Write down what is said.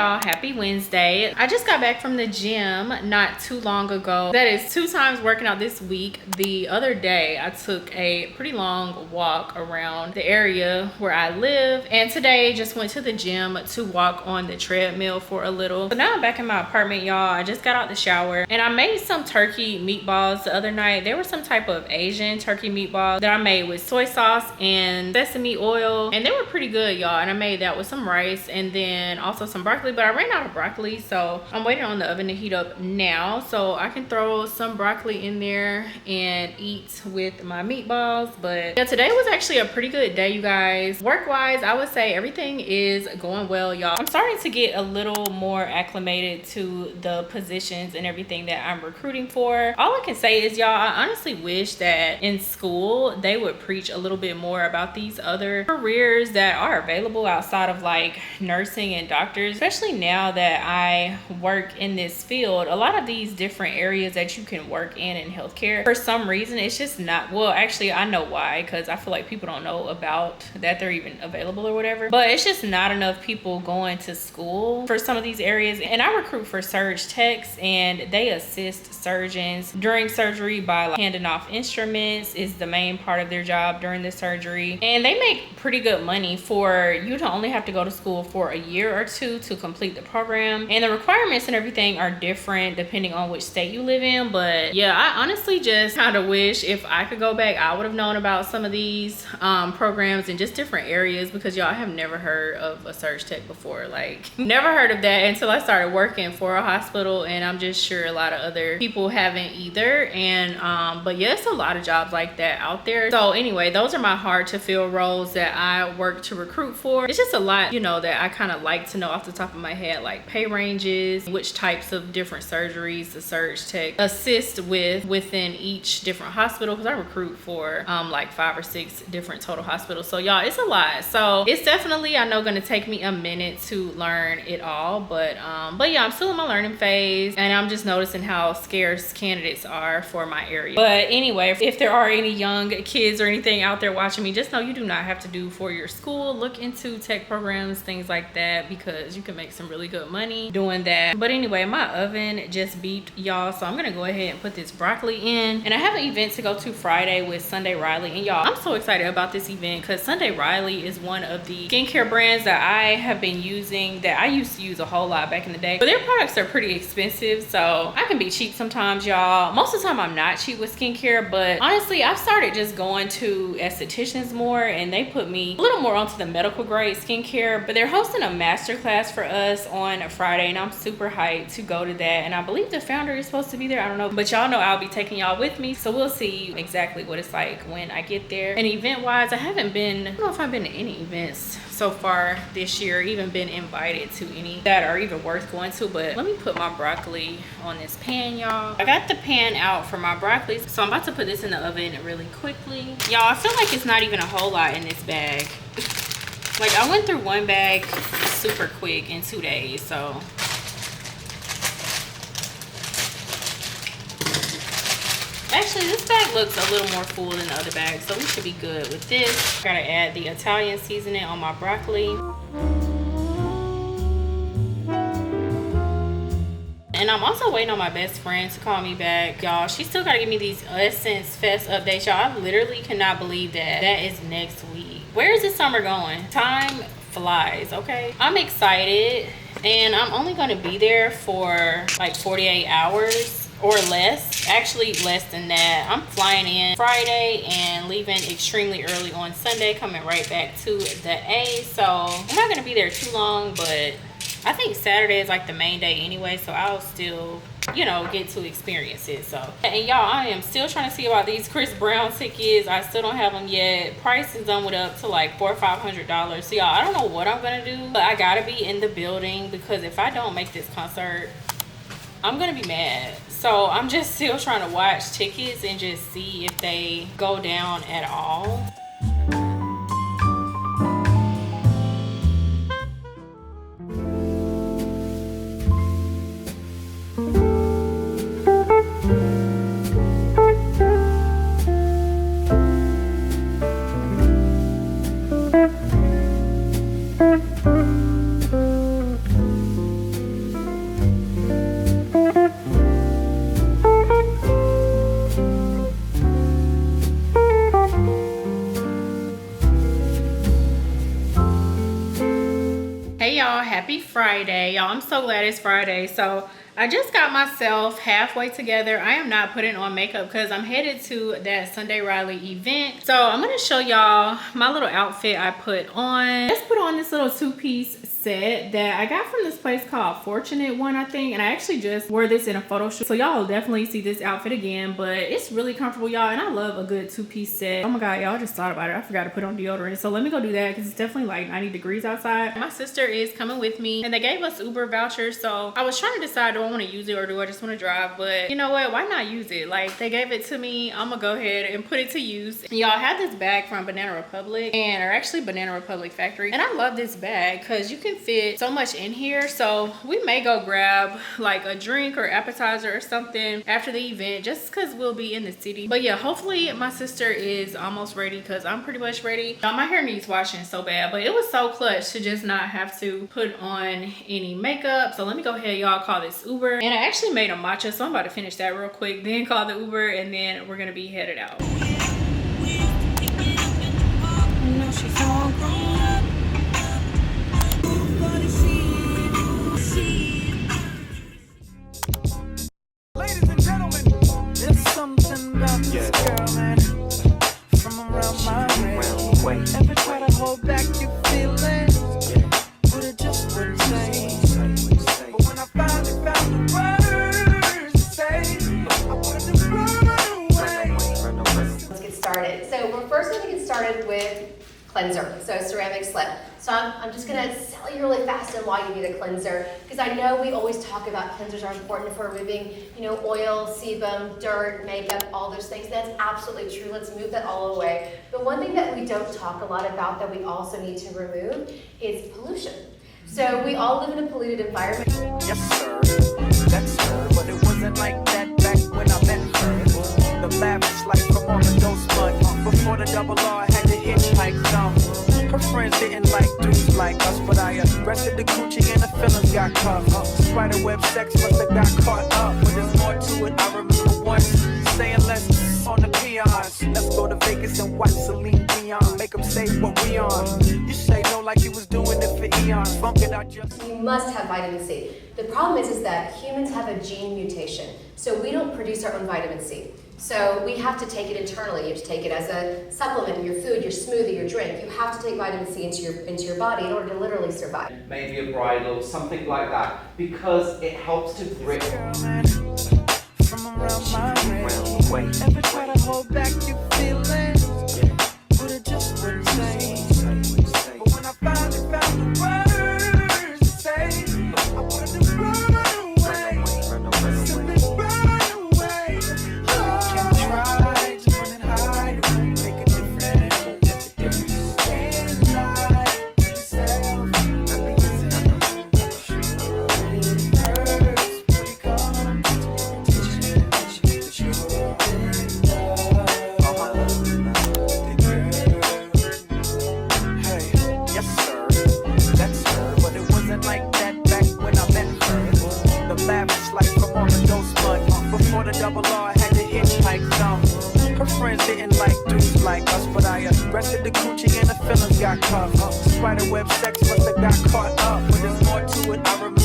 y'all, happy Wednesday. I just got back from the gym not too long ago. That is 2 times working out this week. The other day I took a pretty long walk around the area where I live, and today just went to the gym to walk on the treadmill for a little. So now I'm back in my apartment, y'all. I just got out the shower and I made some turkey meatballs the other night. They were some type of Asian turkey meatballs that I made with soy sauce and sesame oil, and they were pretty good, y'all. And I made that with some rice and then also some broccoli, but I ran out of broccoli, so I'm waiting on the oven to heat up now so I can throw some broccoli in there and eat with my meatballs. But yeah, today was actually a pretty good day, you guys. Work wise, I would say everything is going well, y'all. I'm starting to get a little more acclimated to the positions and everything that I'm recruiting for. All I can say is, y'all, I honestly wish that in school they would preach a little bit more about these other careers that are available outside of like nursing and doctors, especially now that I work in this field. A lot of these different areas that you can work in healthcare, for some reason it's just not, well, actually I know why, because I feel like people don't know about that they're even available or whatever, but it's just not enough people going to school for some of these areas. And I recruit for surge techs, and they assist surgeons during surgery by like handing off instruments is the main part of their job during the surgery, and they make pretty good money for you to only have to go to school for a year or two to complete the program. And the requirements and everything are different depending on which state you live in. But yeah, I honestly just kind of wish if I could go back, I would have known about some of these programs in just different areas, because y'all, I have never heard of a surge tech before. Like, never heard of that until I started working for a hospital, and I'm just sure a lot of other people haven't either. And but yeah, it's a lot of jobs like that out there. So anyway, those are my hard to fill roles that I work to recruit for. It's just a lot, you know, that I kind of like to know off the top of my head, like pay ranges, which types of different surgeries the surge tech assist with within each different hospital, because I recruit for like 5 or 6 different total hospitals. So y'all, it's a lot. So it's definitely, I know, going to take me a minute to learn it all, but yeah, I'm still in my learning phase, and I'm just noticing how scarce candidates are for my area. But anyway, if there are any young kids or anything out there watching me, just know you do not have to do for your school. Look into tech programs, things like that, because you can make some really good money doing that. But anyway, my oven just beeped, y'all, so I'm gonna go ahead and put this broccoli in. And I have an event to go to Friday with Sunday Riley, and y'all, I'm so excited about this event because Sunday Riley is one of the skincare brands that I have been using, that I used to use a whole lot back in the day, but their products are pretty expensive, so I can be cheap sometimes, y'all. Most of the time I'm not cheap with skincare, but honestly I've started just going to estheticians more, and they put me a little more onto the medical grade skincare. But they're hosting a masterclass for us on a Friday, and I'm super hyped to go to that. And I believe the founder is supposed to be there, I don't know, but y'all know I'll be taking y'all with me, so we'll see exactly what it's like when I get there. And event wise, I don't know if I've been to any events so far this year, even been invited to any that are even worth going to. But let me put my broccoli on this pan, y'all. I got the pan out for my broccoli, so I'm about to put this in the oven really quickly. Y'all, I feel like it's not even a whole lot in this bag. Like, I went through one bag super quick in 2 days, so actually this bag looks a little more full than the other bag, so we should be good with this. Gotta add the Italian seasoning on my broccoli. And I'm also waiting on my best friend to call me back, y'all. She still gotta give me these Essence Fest updates, y'all. I literally cannot believe that is next week. Where is this summer going? Time flies, okay? I'm excited, and I'm only gonna be there for like 48 hours or less. Actually less than that. I'm flying in Friday and leaving extremely early on Sunday, coming right back to the A. So I'm not gonna be there too long, but I think Saturday is like the main day anyway, so I'll still, you know, get to experience it. So, and y'all, I am still trying to see about these Chris Brown tickets. I still don't have them yet. Price is done with up to like $400 or $500. So y'all, I don't know what I'm gonna do, but I gotta be in the building, because if I don't make this concert, I'm gonna be mad. So I'm just still trying to watch tickets and just see if they go down at all. Happy Friday, y'all. I'm so glad it's Friday. So I just got myself halfway together. I am not putting on makeup because I'm headed to that Sunday Riley event. So I'm gonna show y'all my little outfit I put on. Just put on this little two-piece set that I got from this place called Fortunate One, I think, and I actually just wore this in a photo shoot, so y'all will definitely see this outfit again. But it's really comfortable, y'all, and I love a good two-piece set. Oh my god, y'all, just thought about it. I forgot to put on deodorant, so let me go do that because it's definitely like 90 degrees outside. My sister is coming with me, and they gave us Uber vouchers, so I was trying to decide, do I want to use it or do I just want to drive? But you know what, why not use it? Like, they gave it to me, I'm gonna go ahead and put it to use. Y'all, have this bag from Banana Republic, or actually Banana Republic Factory, and I love this bag because you can fit so much in here. So we may go grab like a drink or appetizer or something after the event, just because we'll be in the city. But yeah, hopefully my sister is almost ready because I'm pretty much ready. Now, my hair needs washing so bad, but it was so clutch to just not have to put on any makeup. So let me go ahead, y'all, call this Uber. And I actually made a matcha, so I'm about to finish that real quick, then call the Uber, and then we're gonna be headed out. Ladies and gentlemen, there's something about this girl, man, from around my way. Ever try to hold back your feelings, but it just wouldn't say. But when I finally found the words to say, I wanted to run away. Let's get started. So we're first going to get started with cleanser, so ceramic slip. So I'm just going to tell you really fast on why you need a cleanser, because I know we always talk about cleansers are important for removing, oil, sebum, dirt, makeup, all those things. That's absolutely true. Let's move that all away. But one thing that we don't talk a lot about that we also need to remove is pollution. So we all live in a polluted environment. Yes, sir. That's her, but it wasn't like that back when I met her. The lavish life from on the dose bud. Before the double R, I had to hitchhike some. Her friends didn't like dudes like us, but I arrested the coochie and the feelings got caught up. Spiderweb sex must have got caught up, but there's more to it. I remember once saying let's on the peons. Let's go to Vegas and watch Celine Dion. Make them say what we on. You say no like you was doing it for eons. Funk it out just. You must have vitamin C. The problem is that humans have a gene mutation, so we don't produce our own vitamin C. So we have to take it internally. You have to take it as a supplement in your food, your smoothie, your drink. You have to take vitamin C into your body in order to literally survive. Maybe a bridal, something like that, because it helps to grip. From around my way. Ever try to hold back your feelings, but it just wouldn't say. But when I finally found the words to say, I wanted to run away. Simply run away. Can try to run and hide, it won't make a difference. Can't lie to yourself. It hurts when you come before the double R, I had to hitchhike some. Her friends didn't like dudes like us, but I arrested the coochie and the feelings got caught up. Spiderweb sex must have got caught up, but there's more to it. I remember